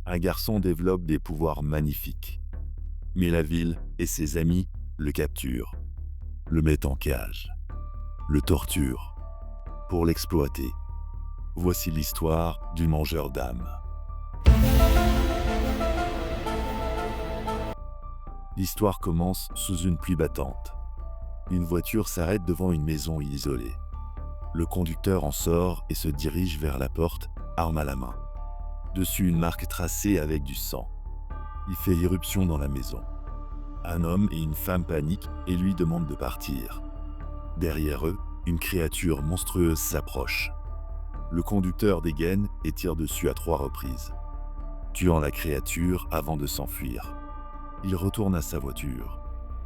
Un garçon développe des pouvoirs magnifiques. Mais la ville et ses amis le capturent, le mettent en cage, le torturent pour l'exploiter. Voici l'histoire du mangeur d'âmes. L'histoire commence sous une pluie battante. Une voiture s'arrête devant une maison isolée. Le conducteur en sort et se dirige vers la porte, arme à la main. Dessus une marque tracée avec du sang. Il fait irruption dans la maison. Un homme et une femme paniquent et lui demandent de partir. Derrière eux, une créature monstrueuse s'approche. Le conducteur dégaine et tire dessus à 3 reprises, tuant la créature avant de s'enfuir. Il retourne à sa voiture.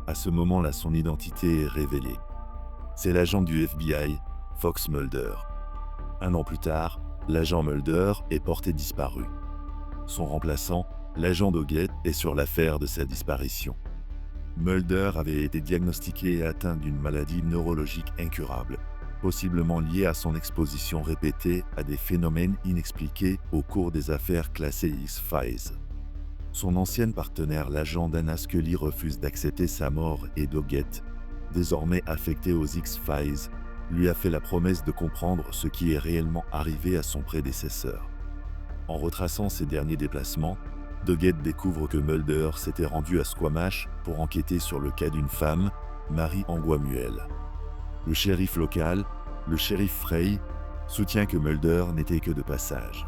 À ce moment-là, son identité est révélée. C'est l'agent du FBI, Fox Mulder. 1 an plus tard, l'agent Mulder est porté disparu. Son remplaçant, l'agent Doggett, est sur l'affaire de sa disparition. Mulder avait été diagnostiqué et atteint d'une maladie neurologique incurable, possiblement liée à son exposition répétée à des phénomènes inexpliqués au cours des affaires classées X-Files. Son ancienne partenaire, l'agent Dana Scully, refuse d'accepter sa mort et Doggett, désormais affecté aux X-Files, lui a fait la promesse de comprendre ce qui est réellement arrivé à son prédécesseur. En retraçant ses derniers déplacements, Doggett découvre que Mulder s'était rendu à Squamish pour enquêter sur le cas d'une femme, Mary Anguamuel. Le shérif local, le shérif Frey, soutient que Mulder n'était que de passage.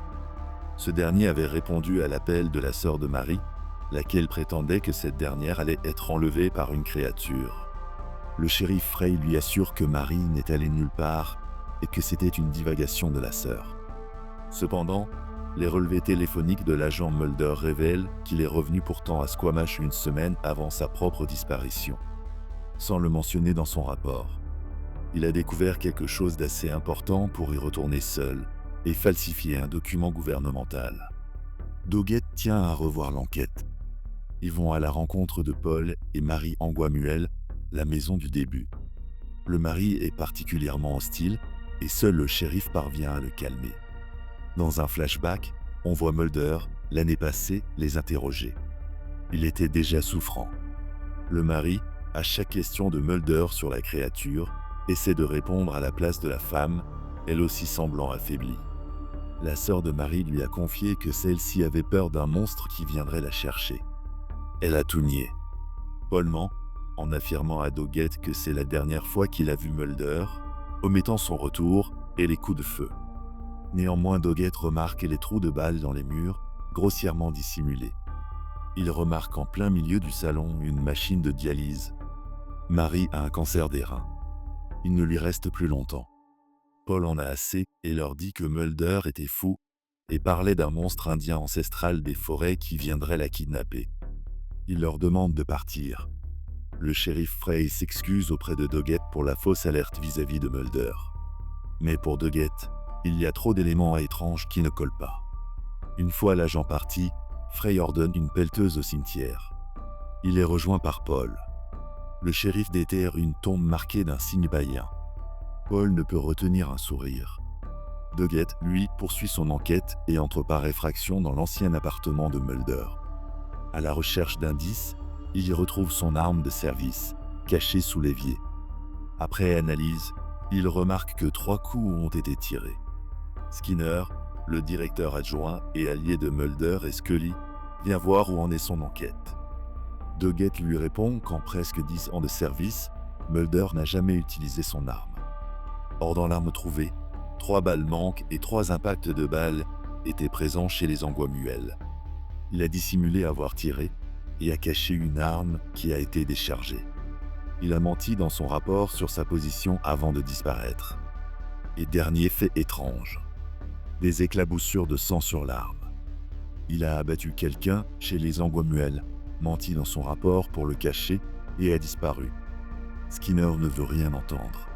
Ce dernier avait répondu à l'appel de la sœur de Mary, laquelle prétendait que cette dernière allait être enlevée par une créature. Le shérif Frey lui assure que Mary n'est allée nulle part et que c'était une divagation de la sœur. Cependant, les relevés téléphoniques de l'agent Mulder révèlent qu'il est revenu pourtant à Squamish 1 semaine avant sa propre disparition, sans le mentionner dans son rapport. Il a découvert quelque chose d'assez important pour y retourner seul et falsifier un document gouvernemental. Doggett tient à revoir l'enquête. Ils vont à la rencontre de Paul et Mary Anguamuel, la maison du début. Le mari est particulièrement hostile et seul le shérif parvient à le calmer. Dans un flashback, on voit Mulder, l'année passée, les interroger. Il était déjà souffrant. Le mari, à chaque question de Mulder sur la créature, essaie de répondre à la place de la femme, elle aussi semblant affaiblie. La sœur de Mary lui a confié que celle-ci avait peur d'un monstre qui viendrait la chercher. Elle a tout nié. Paul ment, en affirmant à Doggett que c'est la dernière fois qu'il a vu Mulder, omettant son retour et les coups de feu. Néanmoins, Doggett remarque les trous de balles dans les murs, grossièrement dissimulés. Il remarque en plein milieu du salon une machine de dialyse. Mary a un cancer des reins. Il ne lui reste plus longtemps. Paul en a assez et leur dit que Mulder était fou et parlait d'un monstre indien ancestral des forêts qui viendrait la kidnapper. Il leur demande de partir. Le shérif Frey s'excuse auprès de Doggett pour la fausse alerte vis-à-vis de Mulder. Mais pour Doggett, il y a trop d'éléments étranges qui ne collent pas. Une fois l'agent parti, Frey ordonne une pelleteuse au cimetière. Il est rejoint par Paul. Le shérif déterre une tombe marquée d'un signe païen. Paul ne peut retenir un sourire. Doggett, lui, poursuit son enquête et entre par effraction dans l'ancien appartement de Mulder. À la recherche d'indices, il y retrouve son arme de service, cachée sous l'évier. Après analyse, il remarque que 3 coups ont été tirés. Skinner, le directeur adjoint et allié de Mulder et Scully, vient voir où en est son enquête. Doggett lui répond qu'en presque 10 ans de service, Mulder n'a jamais utilisé son arme. Or dans l'arme trouvée, 3 balles manques et 3 impacts de balles étaient présents chez les Anguamuel. Il a dissimulé avoir tiré et a caché une arme qui a été déchargée. Il a menti dans son rapport sur sa position avant de disparaître. Et dernier fait étrange. Des éclaboussures de sang sur l'arme. Il a abattu quelqu'un chez les Anguamuel, menti dans son rapport pour le cacher et a disparu. Skinner ne veut rien entendre.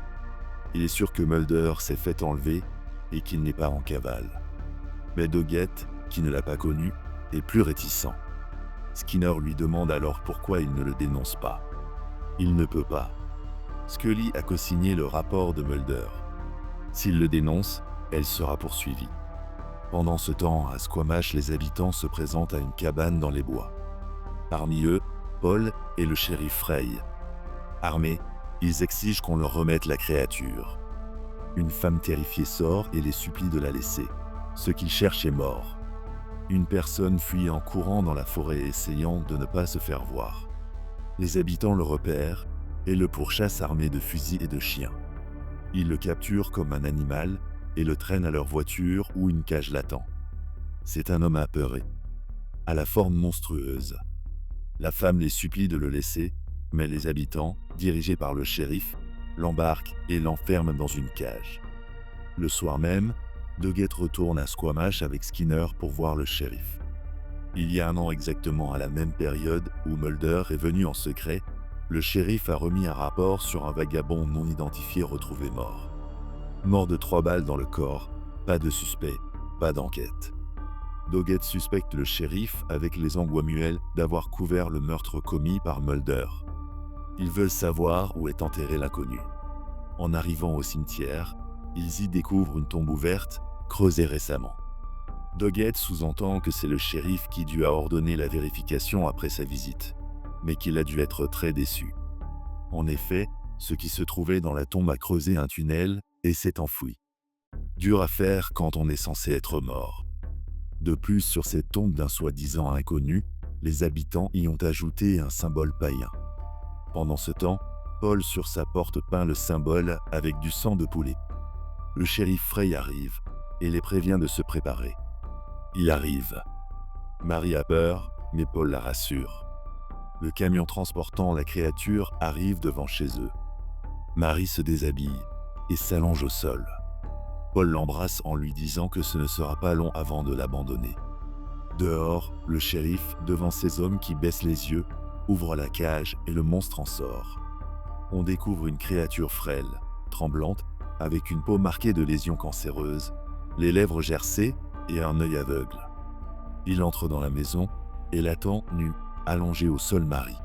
Il est sûr que Mulder s'est fait enlever et qu'il n'est pas en cavale. Mais Doggett, qui ne l'a pas connu, est plus réticent. Skinner lui demande alors pourquoi il ne le dénonce pas. Il ne peut pas. Scully a co-signé le rapport de Mulder. S'il le dénonce, elle sera poursuivie. Pendant ce temps, à Squamish, les habitants se présentent à une cabane dans les bois. Parmi eux, Paul et le shérif Frey. Armés, ils exigent qu'on leur remette la créature. Une femme terrifiée sort et les supplie de la laisser. Ce qu'ils cherchent est mort. Une personne fuit en courant dans la forêt essayant de ne pas se faire voir. Les habitants le repèrent et le pourchassent armé de fusils et de chiens. Ils le capturent comme un animal et le traînent à leur voiture où une cage l'attend. C'est un homme apeuré, à la forme monstrueuse. La femme les supplie de le laisser, mais les habitants, dirigés par le shérif, l'embarquent et l'enferment dans une cage. Le soir même, Doggett retourne à Squamish avec Skinner pour voir le shérif. Il y a un an exactement, à la même période où Mulder est venu en secret, le shérif a remis un rapport sur un vagabond non identifié retrouvé mort. Mort de 3 balles dans le corps, pas de suspect, pas d'enquête. Doggett suspecte le shérif avec les Anguamuel d'avoir couvert le meurtre commis par Mulder. Ils veulent savoir où est enterré l'inconnu. En arrivant au cimetière, ils y découvrent une tombe ouverte, creusée récemment. Doggett sous-entend que c'est le shérif qui lui a ordonné la vérification après sa visite, mais qu'il a dû être très déçu. En effet, ce qui se trouvait dans la tombe a creusé un tunnel et s'est enfoui. Dur à faire quand on est censé être mort. De plus, sur cette tombe d'un soi-disant inconnu, les habitants y ont ajouté un symbole païen. Pendant ce temps, Paul sur sa porte peint le symbole avec du sang de poulet. Le shérif Frey arrive et les prévient de se préparer. Il arrive. Marie a peur, mais Paul la rassure. Le camion transportant la créature arrive devant chez eux. Marie se déshabille et s'allonge au sol. Paul l'embrasse en lui disant que ce ne sera pas long avant de l'abandonner. Dehors, le shérif, devant ses hommes qui baissent les yeux, ouvre la cage et le monstre en sort. On découvre une créature frêle, tremblante, avec une peau marquée de lésions cancéreuses, les lèvres gercées et un œil aveugle. Il entre dans la maison et l'attend nue, allongée au sol Marie.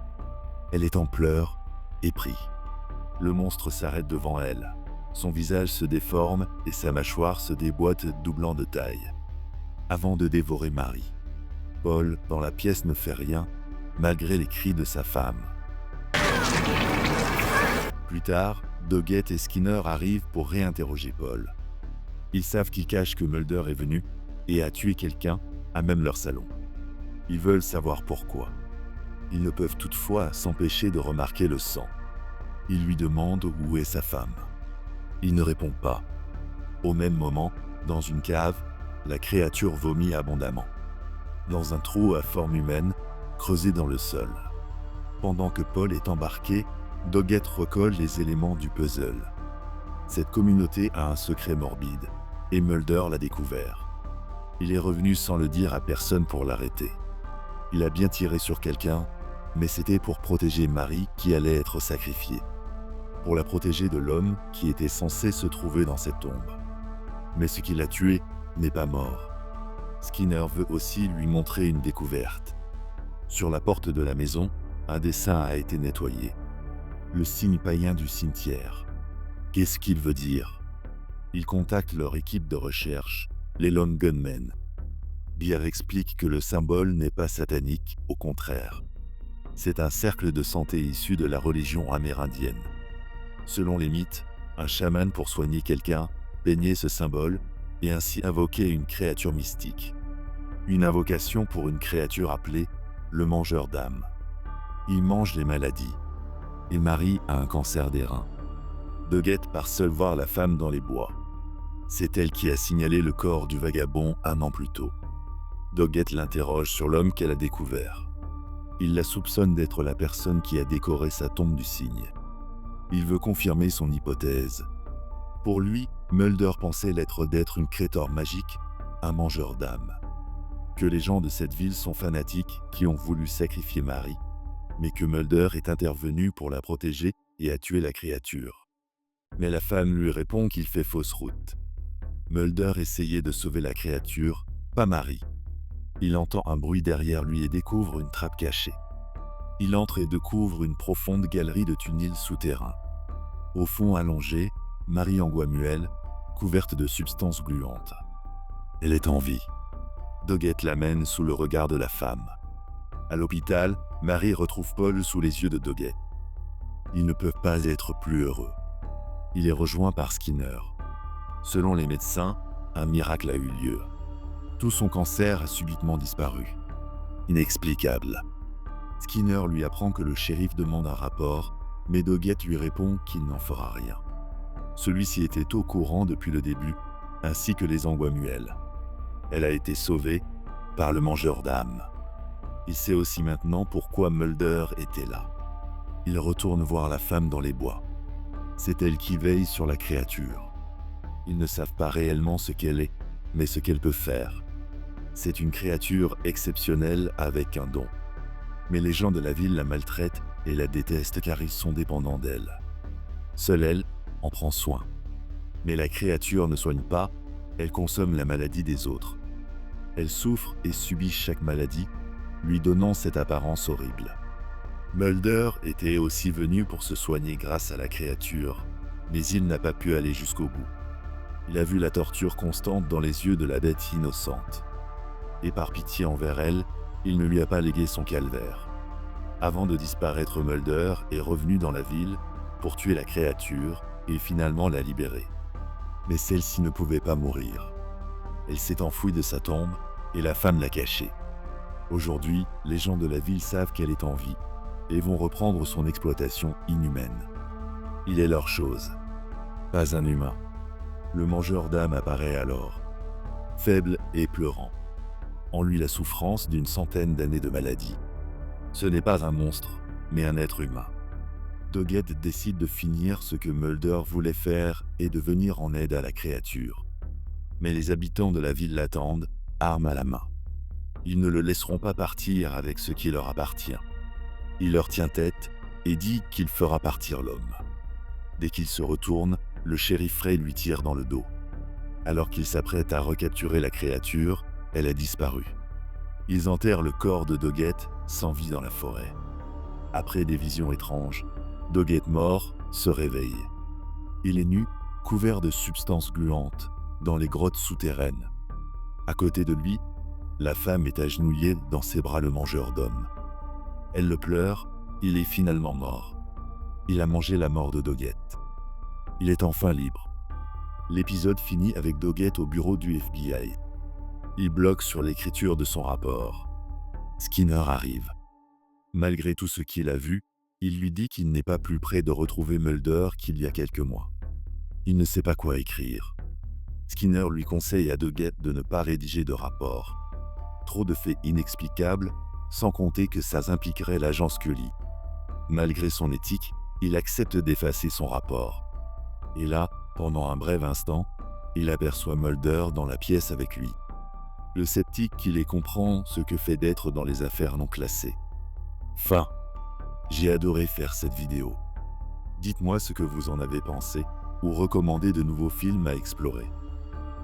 Elle est en pleurs, épris. Le monstre s'arrête devant elle. Son visage se déforme et sa mâchoire se déboîte, doublant de taille. Avant de dévorer Marie. Paul, dans la pièce, ne fait rien, malgré les cris de sa femme. Plus tard, Doggett et Skinner arrivent pour réinterroger Paul. Ils savent qu'il cache que Mulder est venu et a tué quelqu'un, à même leur salon. Ils veulent savoir pourquoi. Ils ne peuvent toutefois s'empêcher de remarquer le sang. Ils lui demandent où est sa femme. Il ne répond pas. Au même moment, dans une cave, la créature vomit abondamment. Dans un trou à forme humaine, creusé dans le sol. Pendant que Paul est embarqué, Doggett recolle les éléments du puzzle. Cette communauté a un secret morbide, et Mulder l'a découvert. Il est revenu sans le dire à personne pour l'arrêter. Il a bien tiré sur quelqu'un, mais c'était pour protéger Marie qui allait être sacrifiée. Pour la protéger de l'homme qui était censé se trouver dans cette tombe. Mais ce qui l'a tué n'est pas mort. Skinner veut aussi lui montrer une découverte. Sur la porte de la maison, un dessin a été nettoyé. Le signe païen du cimetière. Qu'est-ce qu'il veut dire? Ils contactent leur équipe de recherche, les Lone Gunmen. Beer explique que le symbole n'est pas satanique, au contraire. C'est un cercle de santé issu de la religion amérindienne. Selon les mythes, un chaman pour soigner quelqu'un peignait ce symbole et ainsi invoquait une créature mystique. Une invocation pour une créature appelée le mangeur d'âmes. Il mange les maladies. Et Marie a un cancer des reins. Doggett part seul voir la femme dans les bois. C'est elle qui a signalé le corps du vagabond un an plus tôt. Doggett l'interroge sur l'homme qu'elle a découvert. Il la soupçonne d'être la personne qui a décoré sa tombe du cygne. Il veut confirmer son hypothèse. Pour lui, Mulder pensait d'être une créature magique, un mangeur d'âmes. Que les gens de cette ville sont fanatiques qui ont voulu sacrifier Marie, mais que Mulder est intervenu pour la protéger et a tué la créature. Mais la femme lui répond qu'il fait fausse route. Mulder essayait de sauver la créature, pas Marie. Il entend un bruit derrière lui et découvre une trappe cachée. Il entre et découvre une profonde galerie de tunnels souterrains. Au fond allongée, Marie Angois-Muel, couverte de substances gluantes. Elle est en vie. Doggett l'amène sous le regard de la femme. À l'hôpital, Marie retrouve Paul sous les yeux de Doggett. Ils ne peuvent pas être plus heureux. Il est rejoint par Skinner. Selon les médecins, un miracle a eu lieu. Tout son cancer a subitement disparu. Inexplicable. Skinner lui apprend que le shérif demande un rapport, mais Doggett lui répond qu'il n'en fera rien. Celui-ci était au courant depuis le début, ainsi que les Angois-Muel. Elle a été sauvée par le mangeur d'âmes. Il sait aussi maintenant pourquoi Mulder était là. Il retourne voir la femme dans les bois. C'est elle qui veille sur la créature. Ils ne savent pas réellement ce qu'elle est, mais ce qu'elle peut faire. C'est une créature exceptionnelle avec un don. Mais les gens de la ville la maltraitent et la détestent car ils sont dépendants d'elle. Seule elle en prend soin. Mais la créature ne soigne pas, elle consomme la maladie des autres. Elle souffre et subit chaque maladie, lui donnant cette apparence horrible. Mulder était aussi venu pour se soigner grâce à la créature, mais il n'a pas pu aller jusqu'au bout. Il a vu la torture constante dans les yeux de la bête innocente. Et par pitié envers elle, il ne lui a pas légué son calvaire. Avant de disparaître, Mulder est revenu dans la ville pour tuer la créature et finalement la libérer. Mais celle-ci ne pouvait pas mourir. Elle s'est enfouie de sa tombe et la femme l'a cachée. Aujourd'hui, les gens de la ville savent qu'elle est en vie et vont reprendre son exploitation inhumaine. Il est leur chose. Pas un humain. Le mangeur d'âmes apparaît alors, faible et pleurant. En lui la souffrance d'une centaine d'années de maladie. Ce n'est pas un monstre, mais un être humain. Doggett décide de finir ce que Mulder voulait faire et de venir en aide à la créature. Mais les habitants de la ville l'attendent, armes à la main. Ils ne le laisseront pas partir avec ce qui leur appartient. Il leur tient tête et dit qu'il fera partir l'homme. Dès qu'il se retourne, le shérif Frey lui tire dans le dos. Alors qu'il s'apprête à recapturer la créature, elle a disparu. Ils enterrent le corps de Doggett sans vie dans la forêt. Après des visions étranges, Doggett mort se réveille. Il est nu, couvert de substances gluantes, dans les grottes souterraines. À côté de lui, la femme est agenouillée dans ses bras le mangeur d'hommes. Elle le pleure, il est finalement mort. Il a mangé la mort de Doggett. Il est enfin libre. L'épisode finit avec Doggett au bureau du FBI. Il bloque sur l'écriture de son rapport. Skinner arrive. Malgré tout ce qu'il a vu, il lui dit qu'il n'est pas plus près de retrouver Mulder qu'il y a quelques mois. Il ne sait pas quoi écrire. Skinner lui conseille à Doggett de ne pas rédiger de rapport. Trop de faits inexplicables, sans compter que ça impliquerait l'agent Scully. Malgré son éthique, il accepte d'effacer son rapport. Et là, pendant un bref instant, il aperçoit Mulder dans la pièce avec lui. Le sceptique qui les comprend ce que fait d'être dans les affaires non classées. Fin. J'ai adoré faire cette vidéo. Dites-moi ce que vous en avez pensé, ou recommandez de nouveaux films à explorer.